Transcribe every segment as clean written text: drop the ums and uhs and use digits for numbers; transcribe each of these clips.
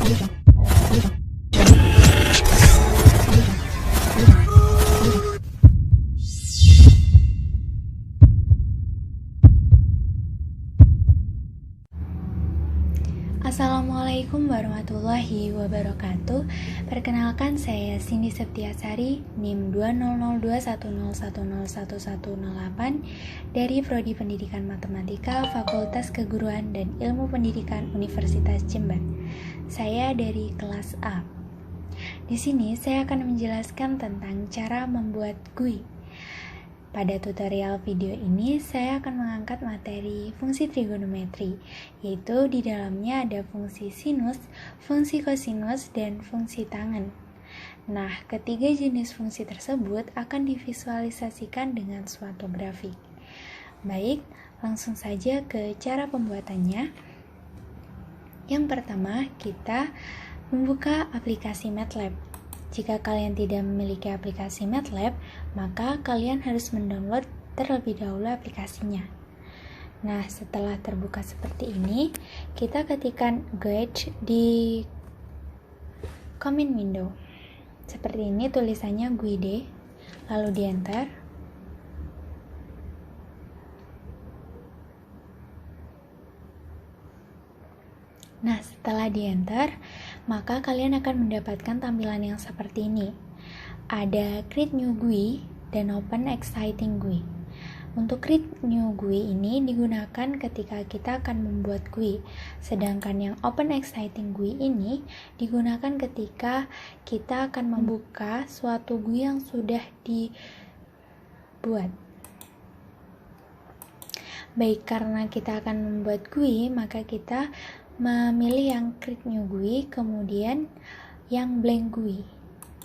Assalamualaikum warahmatullahi wabarakatuh. Perkenalkan, saya Cindy Septiasari, NIM 20021010108 dari Prodi Pendidikan Matematika Fakultas Keguruan dan Ilmu Pendidikan Universitas Jember. Saya dari kelas A. Di sini saya akan menjelaskan tentang cara membuat GUI. Pada tutorial video ini, saya akan mengangkat materi fungsi trigonometri, yaitu di dalamnya ada fungsi sinus, fungsi kosinus, dan fungsi tangen. Nah, ketiga jenis fungsi tersebut akan divisualisasikan dengan suatu grafik. Baik, langsung saja ke cara pembuatannya. Yang pertama, kita membuka aplikasi MATLAB. Jika kalian tidak memiliki aplikasi MATLAB, maka kalian harus mendownload terlebih dahulu aplikasinya. Nah, setelah terbuka seperti ini, kita ketikkan guide di command window. Seperti ini tulisannya GUID, lalu di enter. Nah, setelah di enter, maka kalian akan mendapatkan tampilan yang seperti ini. Ada Create New GUI dan Open Exciting GUI. Untuk Create New GUI ini digunakan ketika kita akan membuat GUI, sedangkan yang Open Exciting GUI ini digunakan ketika kita akan membuka suatu GUI yang sudah dibuat. Baik, karena kita akan membuat GUI, maka kita memilih yang Create New GUI, kemudian yang Blank GUI.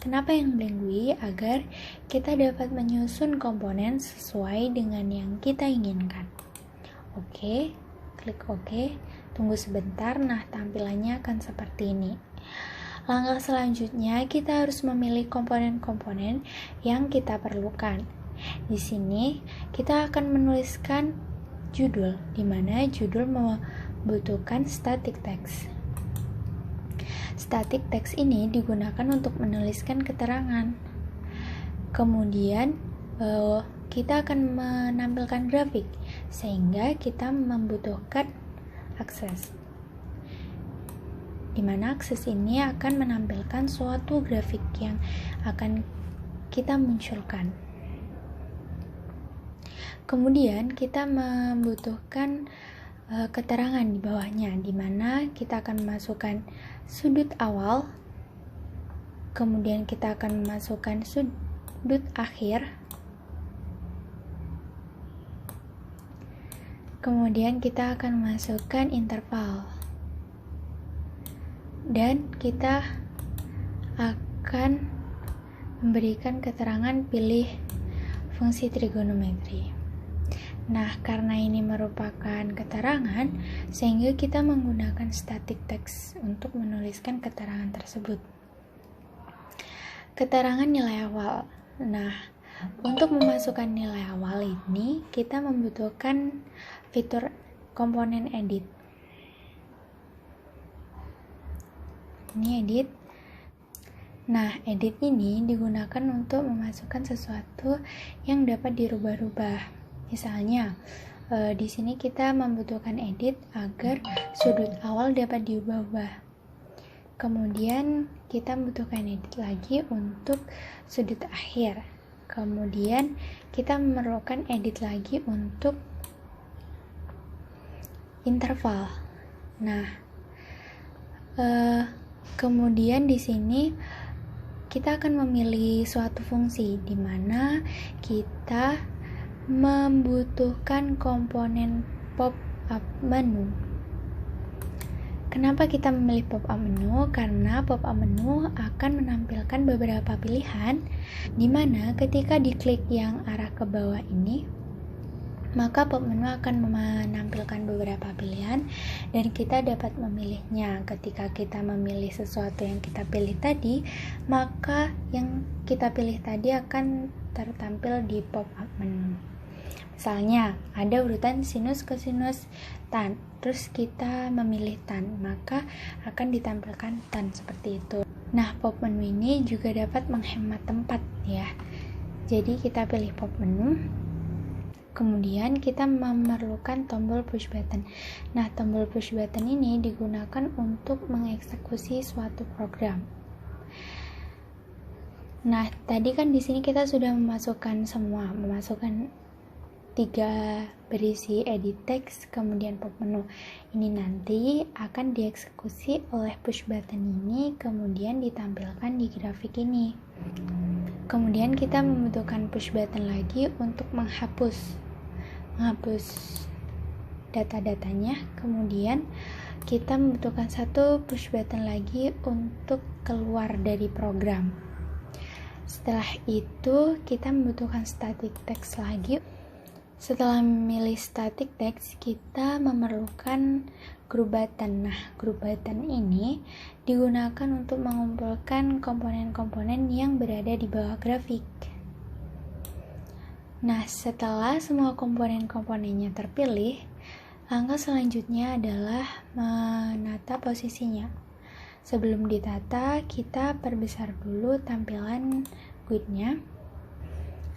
Kenapa yang Blank GUI? Agar kita dapat menyusun komponen sesuai dengan yang kita inginkan. Oke, klik OK, tunggu sebentar. Nah, tampilannya akan seperti ini. Langkah selanjutnya, kita harus memilih komponen-komponen yang kita perlukan. Di sini, kita akan menuliskan judul, di mana judul membutuhkan static text. Static text ini digunakan untuk menuliskan keterangan. Kemudian kita akan menampilkan grafik, sehingga kita membutuhkan akses, di mana akses ini akan menampilkan suatu grafik yang akan kita munculkan. Kemudian kita membutuhkan keterangan di bawahnya, di mana kita akan memasukkan sudut awal, kemudian kita akan memasukkan sudut akhir, kemudian kita akan memasukkan interval, dan kita akan memberikan keterangan pilih fungsi trigonometri. Nah, karena ini merupakan keterangan, sehingga kita menggunakan static text untuk menuliskan keterangan tersebut. Keterangan nilai awal. Nah, untuk memasukkan nilai awal ini, kita membutuhkan fitur komponen edit. Ini edit. Nah, edit ini digunakan untuk memasukkan sesuatu yang dapat dirubah-rubah. Misalnya, di sini kita membutuhkan edit agar sudut awal dapat diubah-ubah. Kemudian kita membutuhkan edit lagi untuk sudut akhir. Kemudian kita memerlukan edit lagi untuk interval. Nah, kemudian di sini kita akan memilih suatu fungsi, di mana kita membutuhkan komponen pop-up menu. Kenapa kita memilih pop-up menu? Karena pop-up menu akan menampilkan beberapa pilihan, di mana ketika diklik yang arah ke bawah ini, maka pop menu akan menampilkan beberapa pilihan dan kita dapat memilihnya. Ketika kita memilih sesuatu yang kita pilih tadi, maka yang kita pilih tadi akan tertampil di pop-up menu. Misalnya ada urutan sinus, kosinus, tan, terus kita memilih tan, maka akan ditampilkan tan seperti itu. Nah, pop menu ini juga dapat menghemat tempat ya. Jadi kita pilih pop menu, kemudian kita memerlukan tombol push button. Nah, tombol push button ini digunakan untuk mengeksekusi suatu program. Nah, tadi kan di sini kita sudah memasukkan 3 berisi edit text, kemudian pop menu. Ini nanti akan dieksekusi oleh push button ini, kemudian ditampilkan di grafik ini. Kemudian kita membutuhkan push button lagi untuk menghapus data-datanya. Kemudian kita membutuhkan satu push button lagi untuk keluar dari program. Setelah itu kita membutuhkan static text lagi. Setelah memilih static text, kita memerlukan group button. Nah, group button ini digunakan untuk mengumpulkan komponen-komponen yang berada di bawah grafik. Nah, setelah semua komponen-komponennya terpilih, langkah selanjutnya adalah menata posisinya. Sebelum ditata, kita perbesar dulu tampilan width-nya.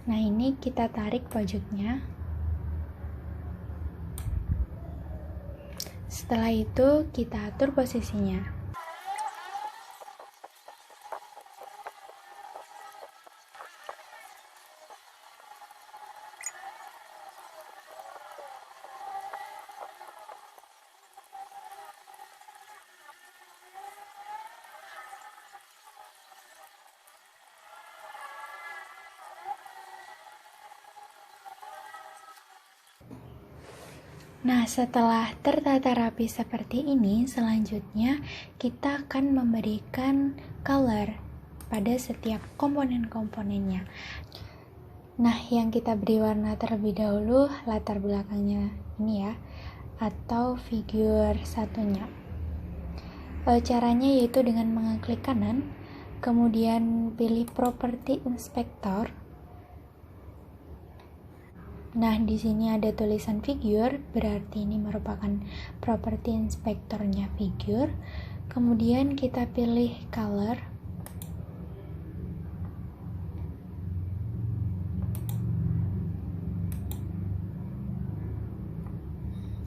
Nah, ini kita tarik pojoknya. Setelah itu, kita atur posisinya. Nah, setelah tertata rapi seperti ini, selanjutnya kita akan memberikan color pada setiap komponen-komponennya. Nah, yang kita beri warna terlebih dahulu latar belakangnya ini ya, atau figur satunya. Caranya yaitu dengan mengklik kanan, kemudian pilih Property Inspector. Nah, di sini ada tulisan figure, berarti ini merupakan property inspektornya figure. Kemudian kita pilih color.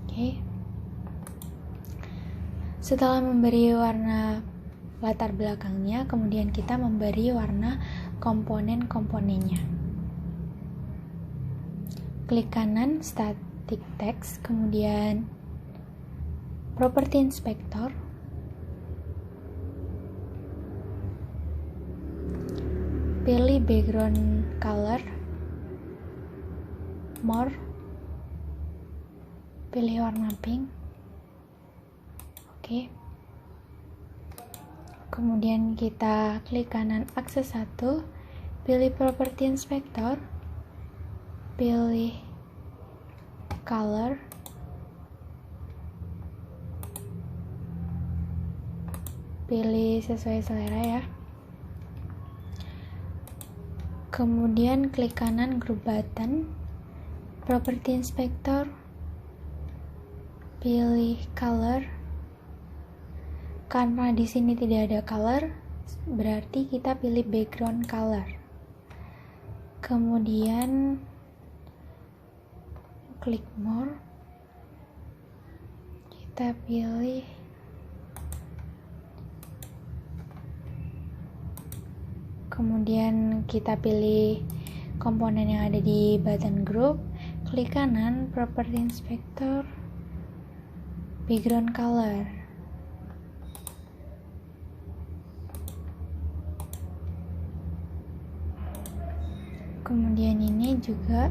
Oke. Setelah memberi warna latar belakangnya, kemudian kita memberi warna komponen-komponennya. Klik kanan static text, kemudian property inspector, pilih background color, more, pilih warna pink. Oke. Kemudian kita klik kanan akses 1, pilih property inspector, pilih color, pilih sesuai selera ya. Kemudian klik kanan group button, property inspector, pilih color. Karena di sini tidak ada color, berarti kita pilih background color. Kemudian klik more, kita pilih kemudian kita pilih komponen yang ada di button group, klik kanan property inspector, background color. Kemudian ini juga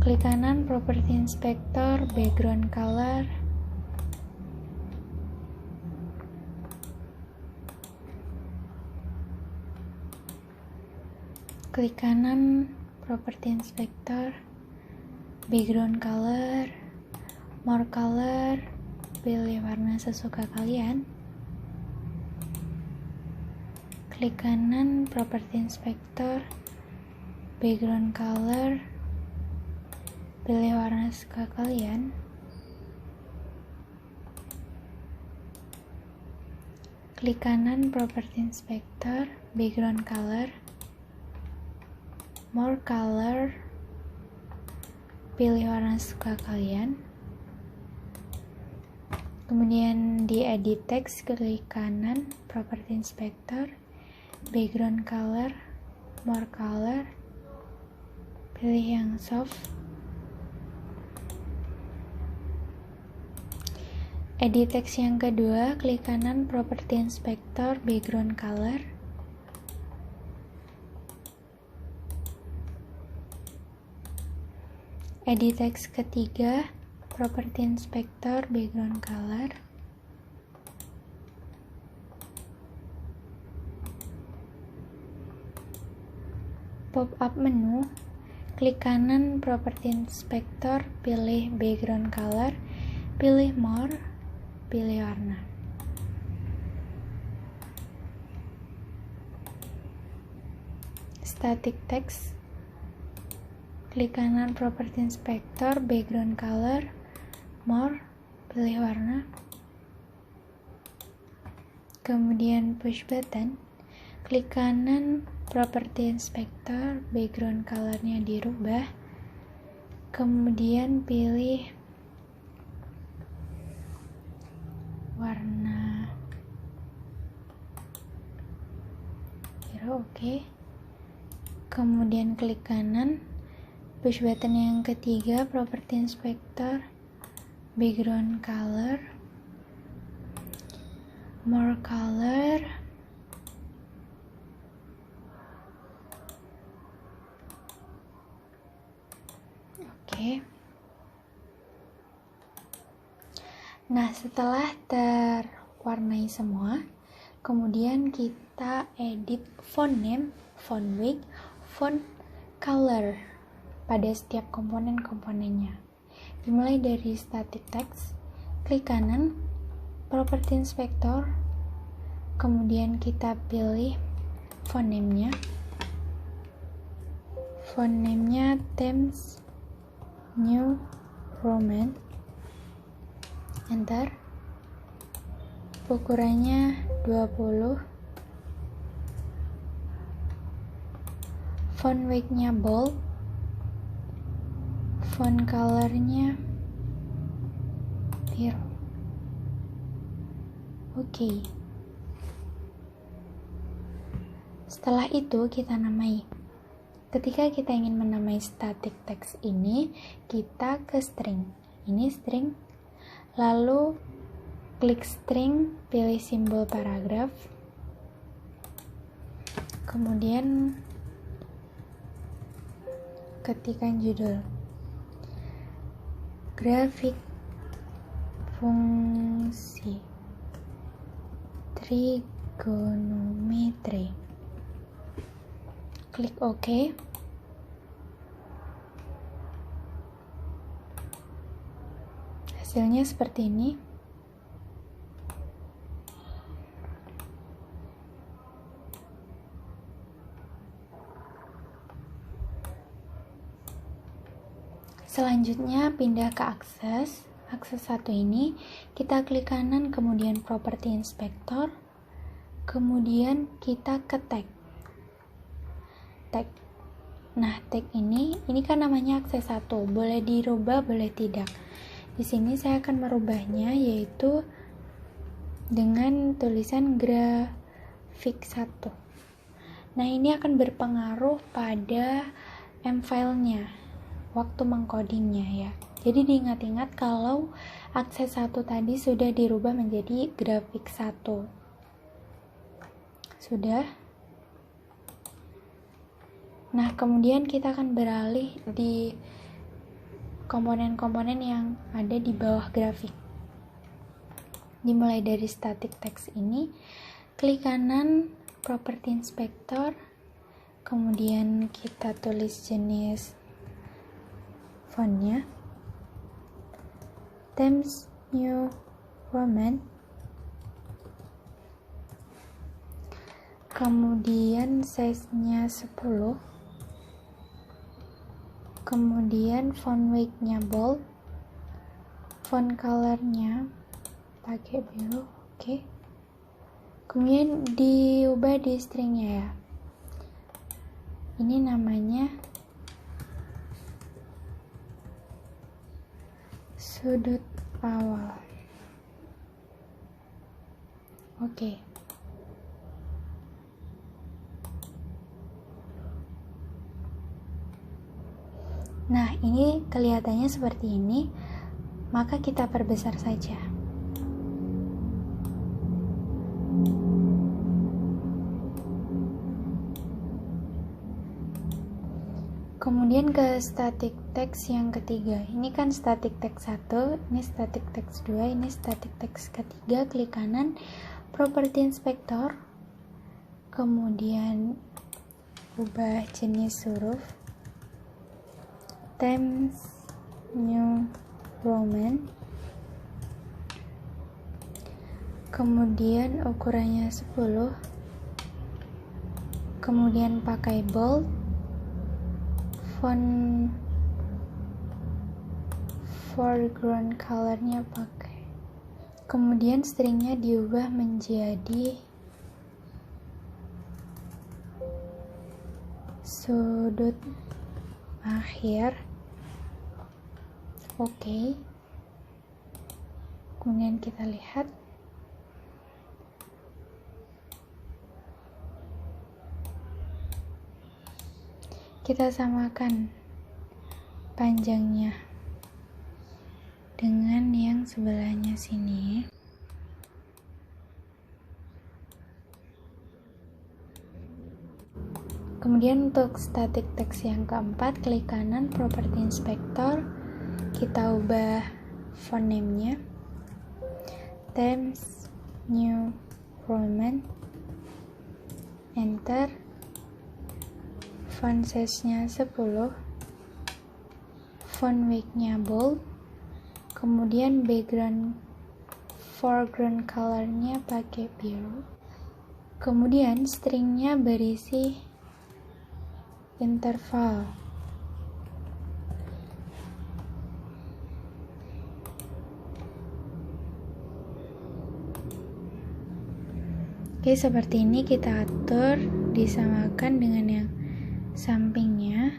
klik kanan property inspector, background color. Klik kanan property inspector, background color, more color, pilih warna sesuka kalian. Klik kanan property inspector, background color, pilih warna suka kalian. Klik kanan Property Inspector, Background Color, More Color, pilih warna suka kalian. Kemudian di Edit Text, klik kanan Property Inspector, Background Color, More Color, pilih yang soft. Edit Text yang kedua, klik kanan Property Inspector, Background Color. Edit Text ketiga, Property Inspector, Background Color. Pop-up menu, klik kanan Property Inspector, pilih Background Color, pilih More, pilih warna. Static Text, klik kanan Property Inspector, Background Color, More, pilih warna. Kemudian Push Button, klik kanan Property Inspector, Background Color-nya dirubah. Kemudian pilih warna biru, oke. Kemudian klik kanan Push Button yang ketiga, Property Inspector, Background Color, More Color, oke. Nah, setelah terwarnai semua, kemudian kita edit font name, font weight, font color pada setiap komponen-komponennya. Dimulai dari static text, klik kanan Property Inspector, kemudian kita pilih font name-nya. Font name-nya Times New Roman. Enter. Ukurannya 20. Font weight-nya bold. Font color-nya biru. Oke. Setelah itu kita namai. Ketika kita ingin menamai static text ini, kita ke string. Ini string. Lalu klik string, pilih simbol paragraf. Kemudian ketikkan judul. Grafik fungsi trigonometri. Klik OK. Hasilnya seperti ini. Selanjutnya pindah ke akses 1 ini, kita klik kanan kemudian Property Inspector, kemudian kita ke tag. Nah, tag ini kan namanya akses 1, boleh dirubah, boleh tidak. Di sini saya akan merubahnya yaitu dengan tulisan grafik 1. Nah, ini akan berpengaruh pada M-file-nya, waktu mengcodingnya ya. Jadi diingat-ingat kalau akses 1 tadi sudah dirubah menjadi grafik 1. Sudah. Nah, kemudian kita akan beralih di komponen-komponen yang ada di bawah grafik. Dimulai dari static text ini, klik kanan Property Inspector, kemudian kita tulis jenis fontnya Times New Roman, kemudian size-nya 10, kemudian font weight-nya bold, font color-nya pakai biru. Oke. Kemudian diubah di stringnya ya. Ini namanya sudut awal. Oke. Nah, ini kelihatannya seperti ini, maka kita perbesar saja. Kemudian ke static text yang ketiga. Ini kan static text 1, ini static text 2, ini static text ketiga. Klik kanan, property inspector. Kemudian ubah jenis huruf. Times New Roman. Kemudian ukurannya 10. Kemudian pakai bold. Font foreground colornya pakai. Kemudian stringnya diubah menjadi sudut akhir. Oke. Kemudian kita lihat. Kita samakan panjangnya dengan yang sebelahnya sini. Kemudian untuk static text yang keempat, klik kanan property inspector, kita ubah font name-nya Times New Roman, enter. Font size-nya 10, font weight-nya bold, kemudian foreground color-nya pakai biru, kemudian string-nya berisi interval. Oke, seperti ini kita atur, disamakan dengan yang sampingnya.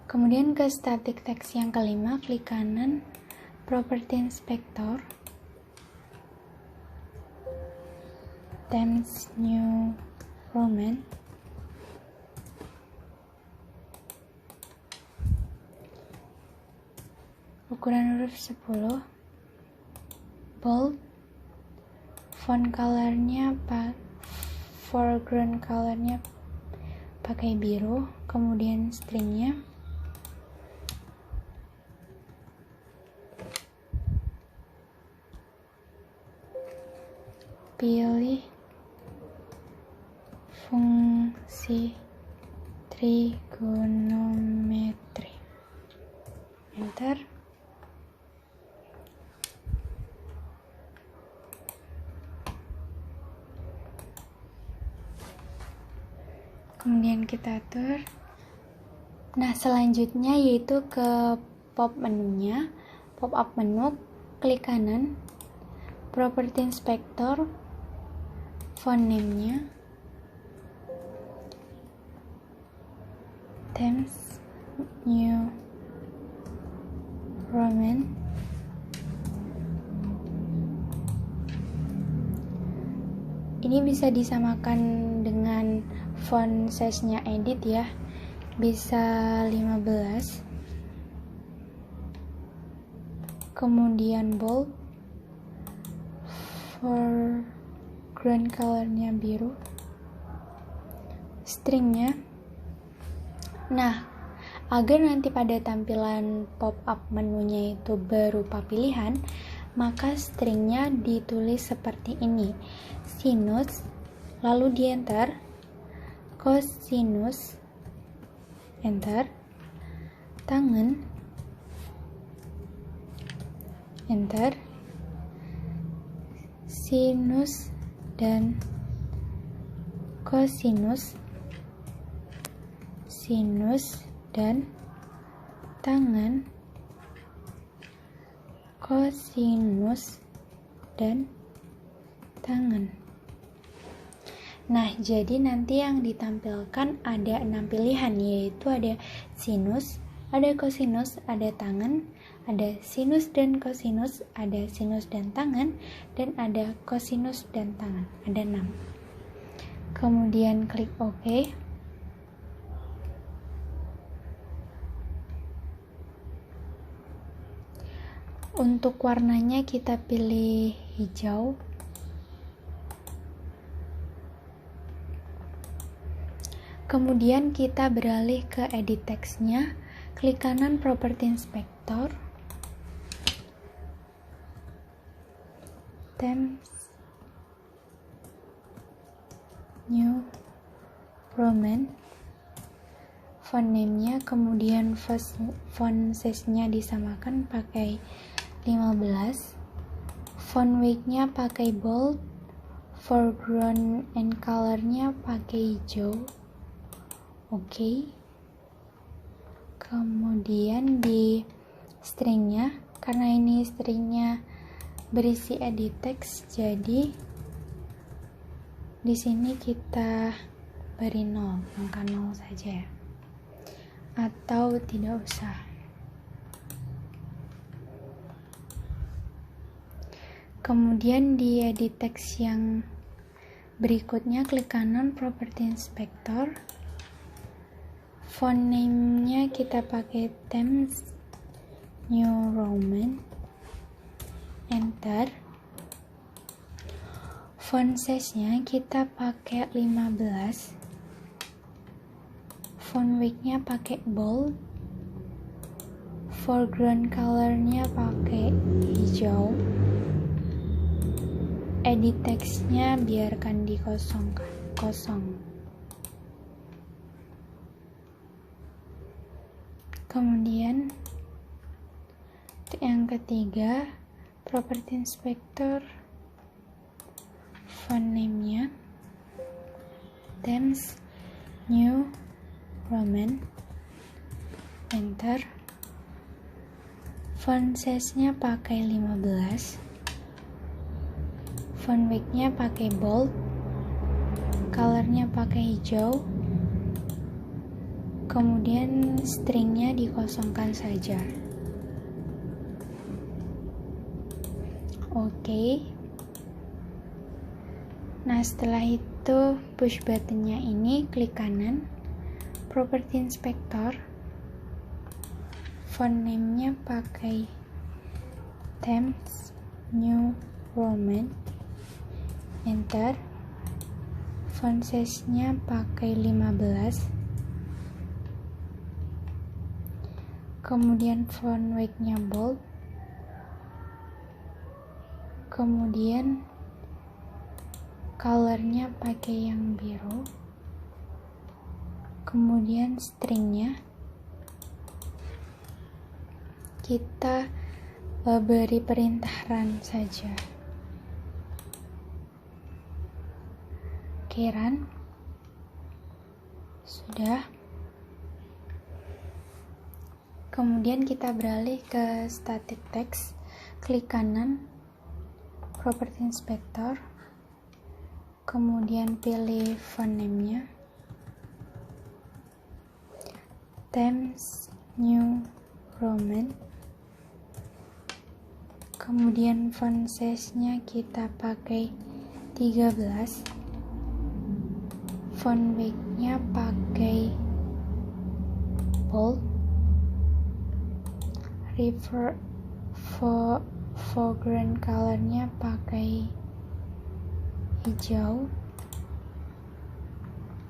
Kemudian ke static text yang kelima, klik kanan property inspector, Times New Roman, ukuran huruf 10, bold, font colornya foreground colornya pakai biru, kemudian stringnya pilih fungsi trigonometri, enter. Kemudian kita atur. Nah, selanjutnya yaitu ke pop menunya, pop up menu, klik kanan property inspector, font name-nya Times New Roman, ini bisa disamakan dengan font size-nya edit ya, bisa 15, kemudian bold, foreground colornya biru, stringnya. Nah, agar nanti pada tampilan pop-up menunya itu berupa pilihan, maka stringnya ditulis seperti ini, sinus, lalu di enter, cosinus, enter, tangen, enter, sinus dan kosinus, sinus dan tangan, kosinus dan tangan. Nah, jadi nanti yang ditampilkan ada 6 pilihan, yaitu ada sinus, ada kosinus, ada tangan, ada sinus dan kosinus, ada sinus dan tangan, dan ada kosinus dan tangan. Ada 6. Kemudian klik OK. Untuk warnanya kita pilih hijau. Kemudian kita beralih ke edit text-nya. Klik kanan Property Inspector, Times New Roman, font name-nya, kemudian font size-nya disamakan pakai 15, font weight-nya pakai bold, foreground and color-nya pakai hijau. Oke. Kemudian di string-nya, karena ini string-nya berisi edit text, jadi di sini kita beri 0, angka 0 saja ya. Atau tidak usah. Kemudian di edit text yang berikutnya klik kanan Property Inspector. Font name-nya kita pakai Times New Roman, enter. Font size-nya kita pakai 15, font weight-nya pakai bold, foreground color-nya pakai hijau, edit text-nya biarkan dikosongkan, kosong. Kemudian untuk yang ketiga, Property Inspector, font name-nya Times New Roman, enter. Font size-nya pakai 15, font weight-nya pakai bold, color-nya pakai hijau, kemudian string-nya dikosongkan saja. Oke. Nah, setelah itu push button-nya ini klik kanan Property Inspector, font name-nya pakai Times New Roman, enter. Font size-nya pakai 15, kemudian font weight-nya bold, kemudian color-nya pakai yang biru, kemudian string-nya kita beri perintah run saja. Oke, run. Sudah. Kemudian kita beralih ke static text, klik kanan Property Inspector, kemudian pilih font name-nya Times New Roman, kemudian font size-nya kita pakai 13, font weight-nya pakai bold, foreground color-nya pakai hijau,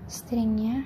string-nya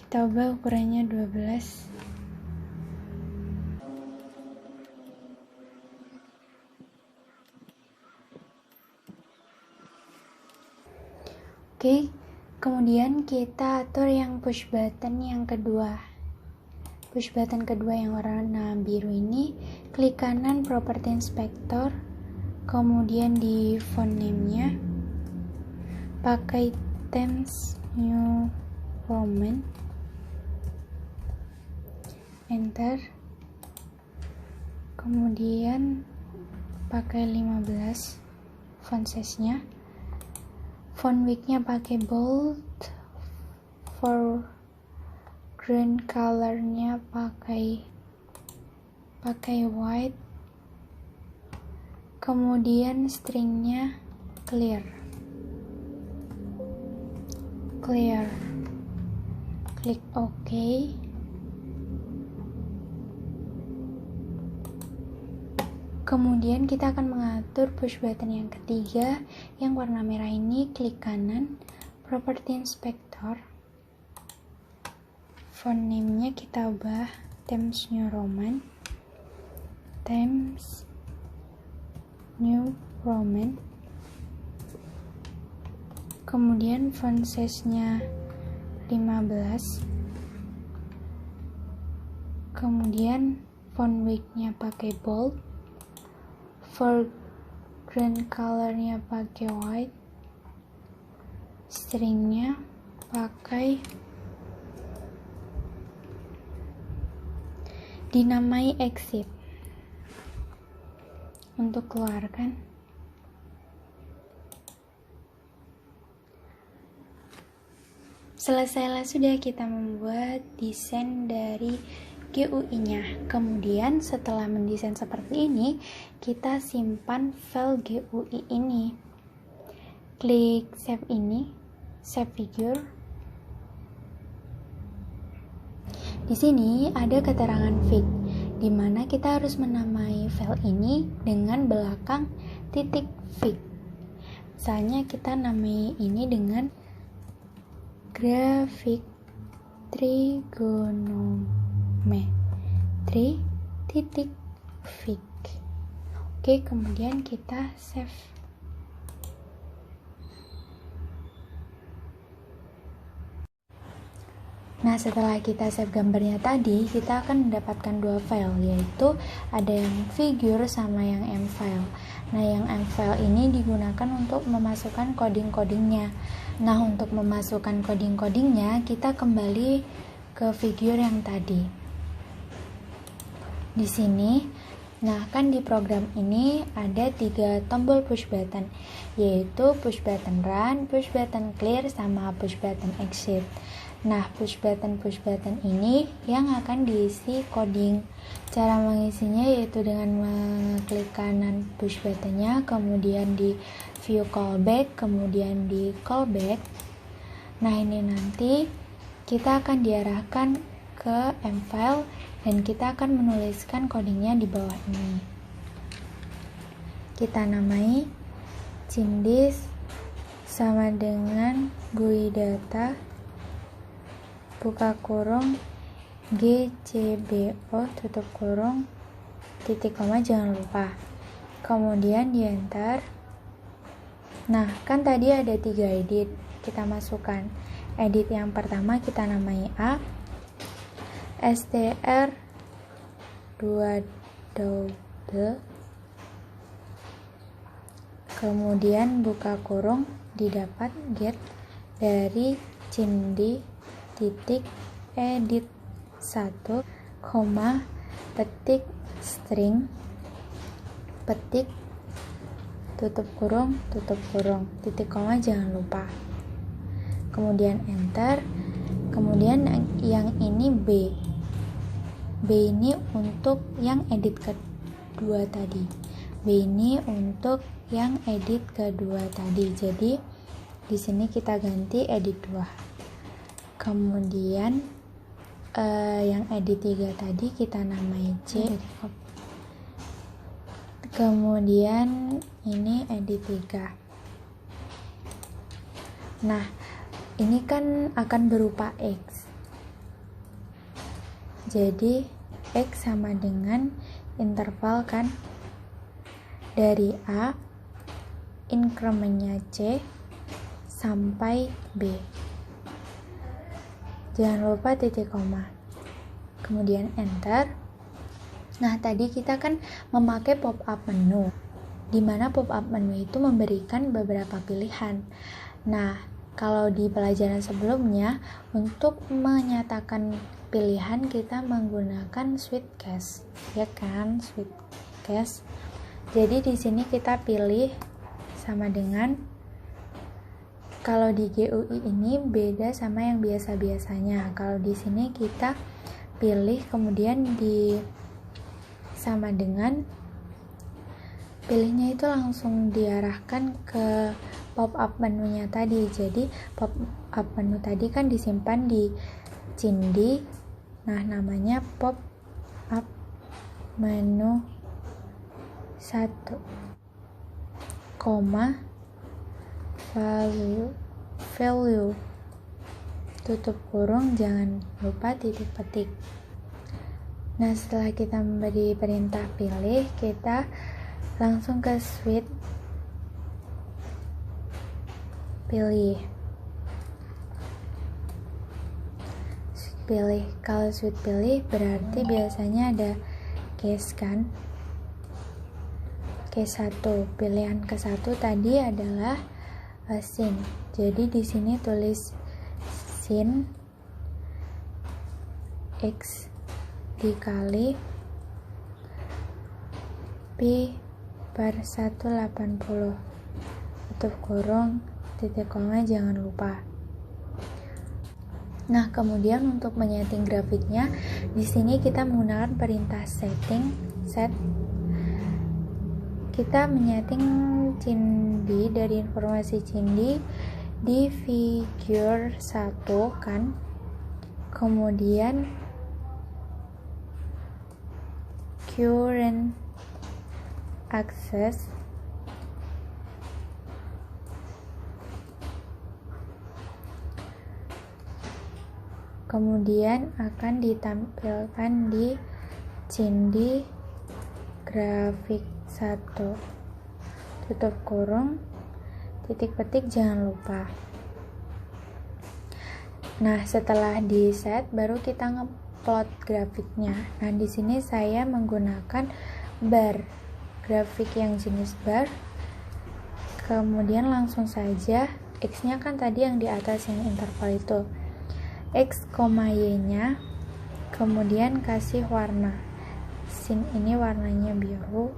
kita ubah ukurannya 12. Oke, kemudian kita atur yang push button yang kedua. Push button kedua yang warna biru ini, klik kanan property inspector, kemudian di font name-nya pakai Times New Roman, enter, kemudian pakai 15 font size-nya, font width-nya pakai bold, foreground color-nya pakai white, kemudian string-nya clear, klik OK. Kemudian kita akan mengatur push button yang ketiga yang warna merah ini, klik kanan property inspector, font name-nya kita ubah Times New Roman, kemudian font size-nya 15, kemudian font width-nya pakai bold, foreground color-nya pakai white, string-nya pakai dinamai exit. Untuk keluarkan, selesailah sudah kita membuat desain dari GUI-nya. Kemudian setelah mendesain seperti ini, kita simpan file GUI ini. Klik save ini, save figure. Di sini ada keterangan fig, di mana kita harus menamai file ini dengan belakang titik fig. Misalnya kita namai ini dengan grafik trigonometri titik fig. Oke, kemudian kita save. Nah, setelah kita save gambarnya tadi, kita akan mendapatkan dua file, yaitu ada yang figure sama yang m-file. Nah, yang m-file ini digunakan untuk memasukkan coding-codingnya. Nah, untuk memasukkan coding-codingnya, kita kembali ke figure yang tadi. Di sini, nah kan di program ini ada 3 tombol push button, yaitu push button run, push button clear, sama push button exit. Nah, push button ini yang akan diisi coding. Cara mengisinya yaitu dengan mengklik kanan push buttonnya, kemudian di view callback, kemudian di callback. Nah, ini nanti kita akan diarahkan ke m-file dan kita akan menuliskan codingnya di bawah ini. Kita namai Cindis sama dengan GUI data buka kurung GCBO tutup kurung titik koma, jangan lupa, kemudian di enter. Nah, kan tadi ada 3 edit, kita masukkan edit yang pertama, kita namai A, str 2 double, kemudian buka kurung didapat get dari Cindi titik edit 1, petik string, petik tutup kurung, titik koma, jangan lupa, kemudian enter. Kemudian yang ini B ini untuk yang edit kedua tadi, B ini untuk yang edit kedua tadi, jadi di sini kita ganti edit 2. Kemudian yang edit 3 tadi kita namai C, kemudian ini edit 3. Nah, ini kan akan berupa X. Jadi X sama dengan interval kan, dari A inkremennya C sampai B. Jangan lupa titik koma. Kemudian enter. Nah, tadi kita kan memakai pop-up menu, di mana pop-up menu itu memberikan beberapa pilihan. Nah, kalau di pelajaran sebelumnya, untuk menyatakan pilihan kita menggunakan switch case, ya kan, switch case. Jadi di sini kita pilih sama dengan, kalau di GUI ini beda sama yang biasa-biasanya. Kalau di sini kita pilih kemudian di sama dengan, pilihnya itu langsung diarahkan ke pop-up menunya tadi. Jadi pop-up menu tadi kan disimpan di Cindi. Nah, namanya pop-up menu 1, value tutup kurung, jangan lupa titik petik. Nah, setelah kita memberi perintah pilih, kita langsung ke switch pilih. Kalau switch pilih berarti biasanya ada case kan, case 1. Pilihan ke 1 tadi adalah sin. Jadi di sini tulis sin X dikali pi per 180 tutup kurung titik koma, jangan lupa. Nah, kemudian untuk menyeting grafiknya, di sini kita menggunakan perintah setting, set. Kita menyeting Cindi, dari informasi Cindi di figure 1 kan. Kemudian current access kemudian akan ditampilkan di Cindi grafik 1 tutup kurung titik petik, jangan lupa. Nah, setelah di set baru kita ngeplot grafiknya. Nah, di sini saya menggunakan bar, grafik yang jenis bar. Kemudian langsung saja X-nya kan tadi yang di atas yang interval itu, X, Y-nya, kemudian kasih warna. Sin ini warnanya biru,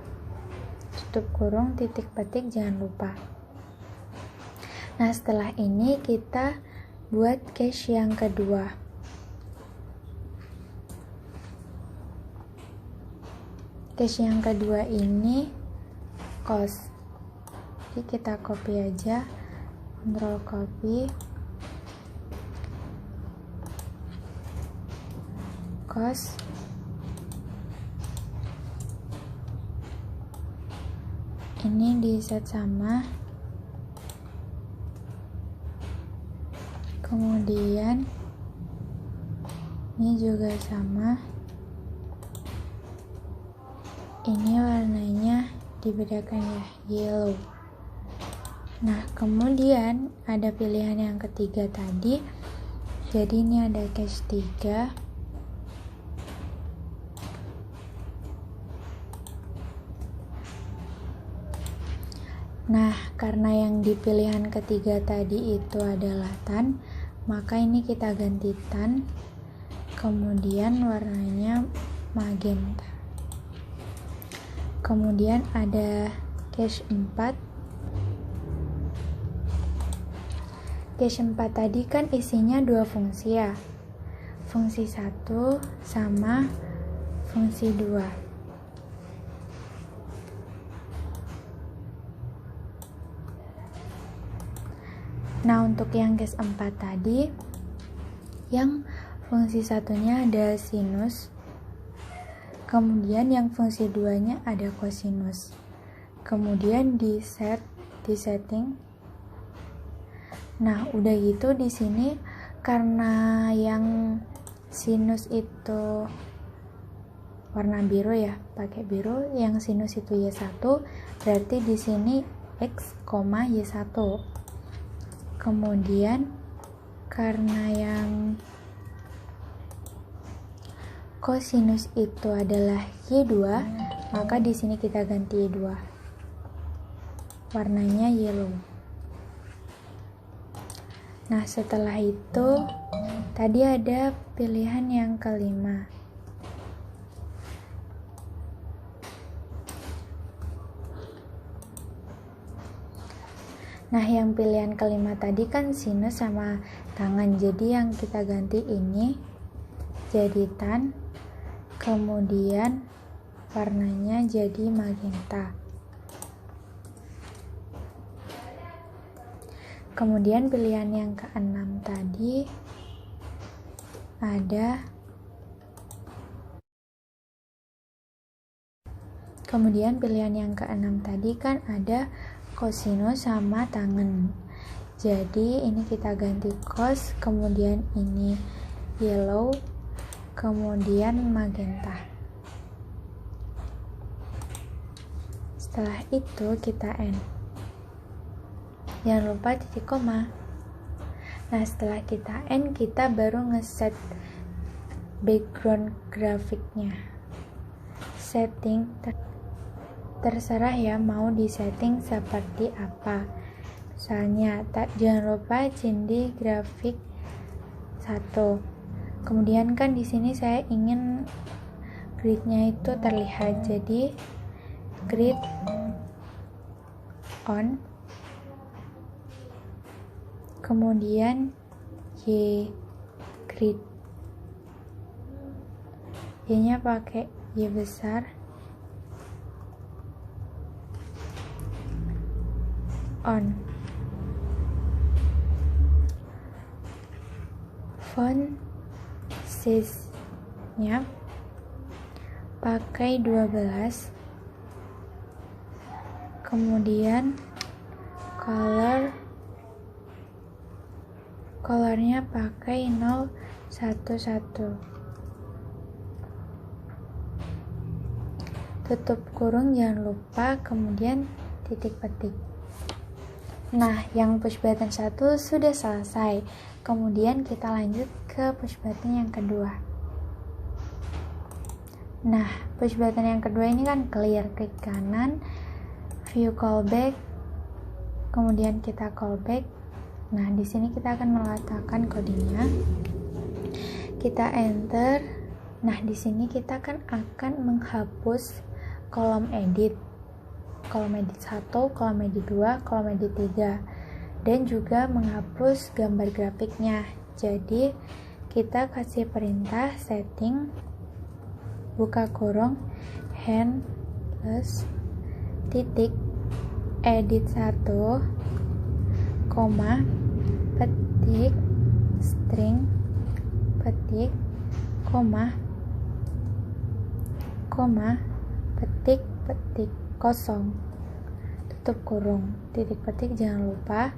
tutup kurung, titik petik, jangan lupa. Nah, setelah ini kita buat cache yang kedua. Cache yang kedua ini cost. Jadi kita copy aja, Ctrl copy, cost, ini di set sama, kemudian ini juga sama, ini warnanya dibedakan ya, yellow. Nah, kemudian ada pilihan yang ketiga tadi, jadi ini ada cache 3. Nah, karena yang di pilihan ketiga tadi itu adalah tan, maka ini kita ganti tan, kemudian warnanya magenta. Kemudian ada cache 4. Cache 4 tadi kan isinya 2 fungsi ya, fungsi 1 sama fungsi 2. Nah, untuk yang cache 4 tadi, yang fungsi satunya ada sinus, kemudian yang fungsi 2-nya ada kosinus. Kemudian di setting. Nah, udah gitu di sini karena yang sinus itu warna biru ya, pakai biru. Yang sinus itu Y1, berarti di sini X, Y1. Kemudian karena yang kosinus itu adalah Y2, maka di sini kita ganti Y2. Warnanya yellow. Nah, setelah itu tadi ada pilihan yang kelima. Nah, yang pilihan kelima tadi kan sinus sama tangan, jadi yang kita ganti ini jadi tan, kemudian warnanya jadi magenta. Kemudian pilihan yang keenam tadi ada kosinus sama tangan. Jadi ini kita ganti cos, kemudian ini yellow, kemudian magenta. Setelah itu kita end. Jangan lupa titik koma. Nah, setelah kita end, kita baru ngeset background grafiknya. Setting terserah ya, mau disetting seperti apa. Misalnya, jangan lupa cindi grafik 1. Kemudian kan di sini saya ingin gridnya itu terlihat, jadi grid on, kemudian Y grid, Y nya pakai Y besar, on, font size nya pakai 12, kemudian colornya pakai 011, tutup kurung jangan lupa, kemudian titik petik. Nah, yang push button 1 sudah selesai. Kemudian kita lanjut ke push button yang kedua. Nah, push button yang kedua ini kan clear, klik kanan, view callback, kemudian kita callback. Nah, di sini kita akan meletakkan kodenya. Kita enter. Nah, di sini kita kan akan menghapus kolom edit. Kolom edit 1, kolom edit 2, kolom edit 3. Dan juga menghapus gambar grafiknya. Jadi, kita kasih perintah setting buka kurung hand plus titik edit 1, koma, petik, string, petik, koma, petik, petik, kosong, tutup kurung, titik petik jangan lupa.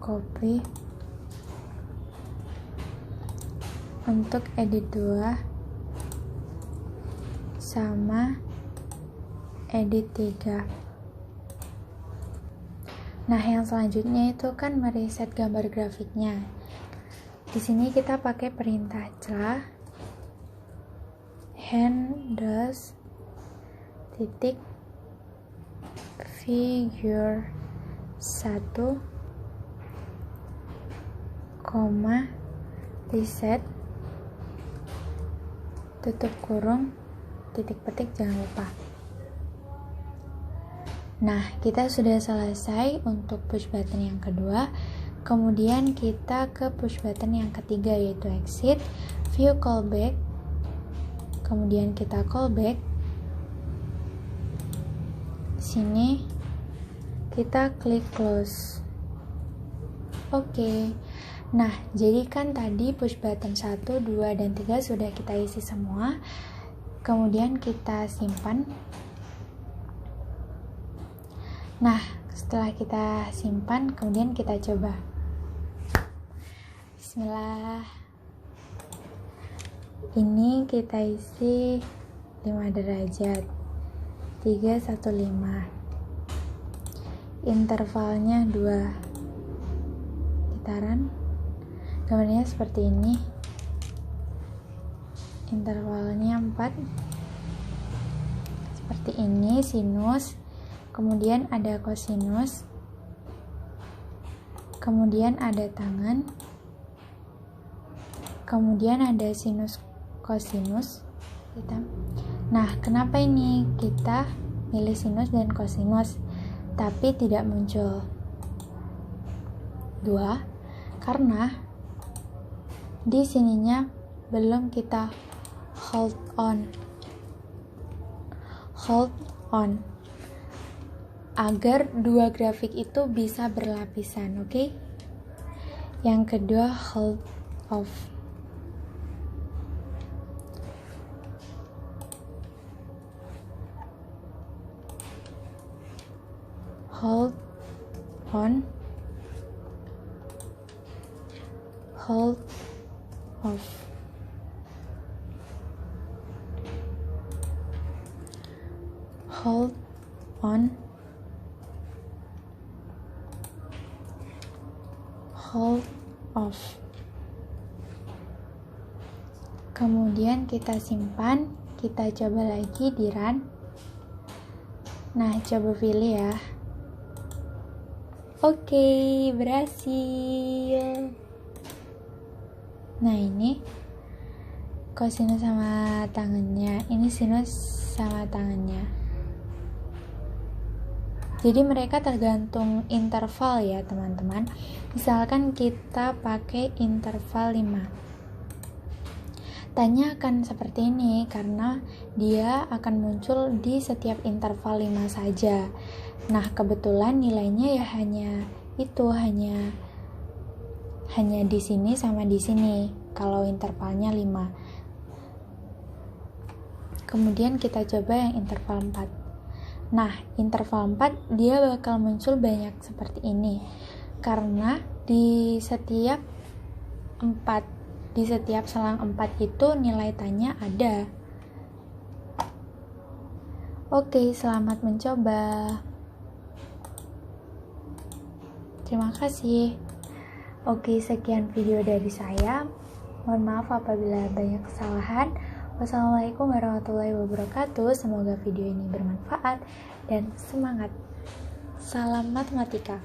Copy. Untuk edit 2 sama edit 3. Nah, yang selanjutnya itu kan mereset gambar grafiknya. Di sini kita pakai perintah celah hand does titik figure 1, koma, reset, tutup kurung, titik petik jangan lupa. Nah, kita sudah selesai untuk push button yang kedua. Kemudian kita ke push button yang ketiga, yaitu exit, view callback, kemudian kita callback. Sini kita klik close. Oke. Nah, jadi kan tadi push button 1, 2, dan 3 sudah kita isi semua. Kemudian kita simpan. Nah, Setelah kita simpan, kemudian kita coba. Bismillah. Ini kita isi 5 derajat 315. Intervalnya 2 putaran. Gambarnya seperti ini. Intervalnya 4. Seperti ini sinus, kemudian ada kosinus, kemudian ada tangen, kemudian ada sinus kosinus. Nah, kenapa ini kita milih sinus dan kosinus tapi tidak muncul 2? Karena di sininya belum kita hold on agar dua grafik itu bisa berlapisan, oke? Yang kedua, hold off. Hold on, hold off. Hold on, hold off. Kemudian kita simpan, kita coba lagi di run. Nah, coba pilih ya. Oke, berhasil. Nah, ini kosinus sama tangannya, ini sinus sama tangannya. Jadi mereka tergantung interval ya teman-teman. Misalkan kita pakai interval 5, tanya akan seperti ini karena dia akan muncul di setiap interval 5 saja. Nah, kebetulan nilainya ya hanya di sini sama di sini kalau intervalnya 5. Kemudian kita coba yang interval 4. Nah, interval 4 dia bakal muncul banyak seperti ini karena di setiap selang 4 itu nilai tanya ada. Oke, selamat mencoba. Terima kasih. Oke, sekian video dari saya. Mohon maaf apabila banyak kesalahan. Wassalamualaikum warahmatullahi wabarakatuh. Semoga video ini bermanfaat dan semangat. Salam matematika.